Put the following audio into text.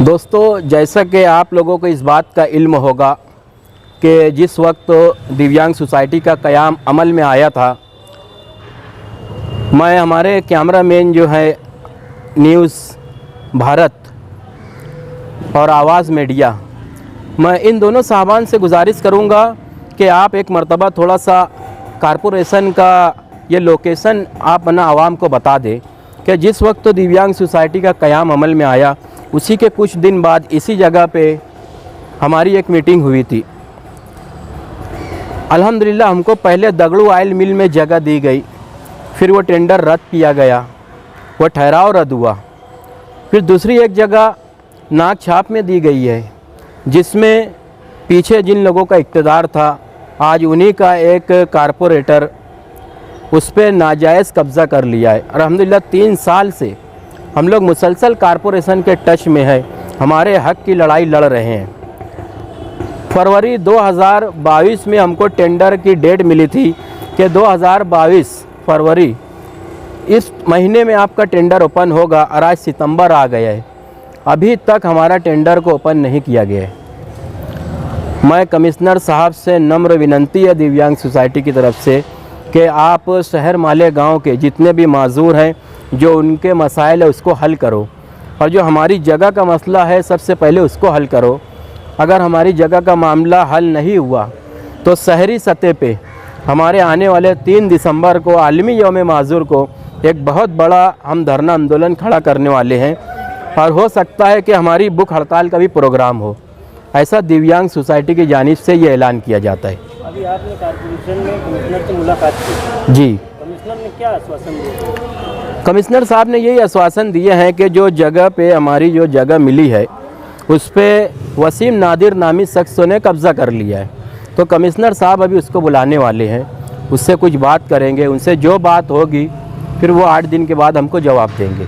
दोस्तों, जैसा कि आप लोगों को इस बात का इल्म होगा कि जिस वक्त दिव्यांग सोसाइटी का क़याम अमल में आया था, मैं हमारे कैमरामैन जो है न्यूज़ भारत और आवाज़ मीडिया, मैं इन दोनों साहबान से गुजारिश करूंगा कि आप एक मर्तबा थोड़ा सा कारपोरेशन का ये लोकेशन आप ना आवाम को बता दें कि जिस वक्त तो दिव्यांग सोसाइटी का क़याम अमल में आया, उसी के कुछ दिन बाद इसी जगह पे हमारी एक मीटिंग हुई थी। अल्हम्दुलिल्लाह हमको पहले दगड़ू ऑयल मिल में जगह दी गई, फिर वो टेंडर रद्द किया गया, वो ठहराव रद्द हुआ। फिर दूसरी एक जगह नाक छाप में दी गई है, जिसमें पीछे जिन लोगों का इक़्तिदार था, आज उन्हीं का एक कारपोरेटर उस पर नाजायज़ कब्ज़ा कर लिया है। अल्हम्दुलिल्लाह 3 साल से हम लोग मुसलसल कारपोरेशन के टच में है, हमारे हक़ की लड़ाई लड़ रहे हैं। फरवरी 2022 में हमको टेंडर की डेट मिली थी कि 2022 फरवरी इस महीने में आपका टेंडर ओपन होगा, और आज सितंबर आ गया है, अभी तक हमारा टेंडर को ओपन नहीं किया गया है। मैं कमिश्नर साहब से नम्र विनंती है दिव्यांग सोसाइटी की तरफ से कि आप शहर माले गांव के जितने भी माजूर हैं, जो उनके मसाइल है उसको हल करो, और जो हमारी जगह का मसला है सबसे पहले उसको हल करो। अगर हमारी जगह का मामला हल नहीं हुआ तो शहरी सतह पे हमारे आने वाले 3 दिसंबर को आलमी यौम माजूर को एक बहुत बड़ा हम धरना आंदोलन खड़ा करने वाले हैं, और हो सकता है कि हमारी भूख हड़ताल का भी प्रोग्राम हो। ऐसा दिव्यांग सोसाइटी की जानिब से ये ऐलान किया जाता है। अभी आपने कारपोरेशन में कमिश्नर से मुलाकात की जी, कमिश्नर ने क्या आश्वासन दिया? कमिश्नर साहब ने यही आश्वासन दिए हैं कि जो जगह पे हमारी जो जगह मिली है उस पर वसीम नादिर नामी शख्सों ने कब्ज़ा कर लिया है। तो कमिश्नर साहब अभी उसको बुलाने वाले हैं, उससे कुछ बात करेंगे, उनसे जो बात होगी फिर वो 8 दिन के बाद हमको जवाब देंगे।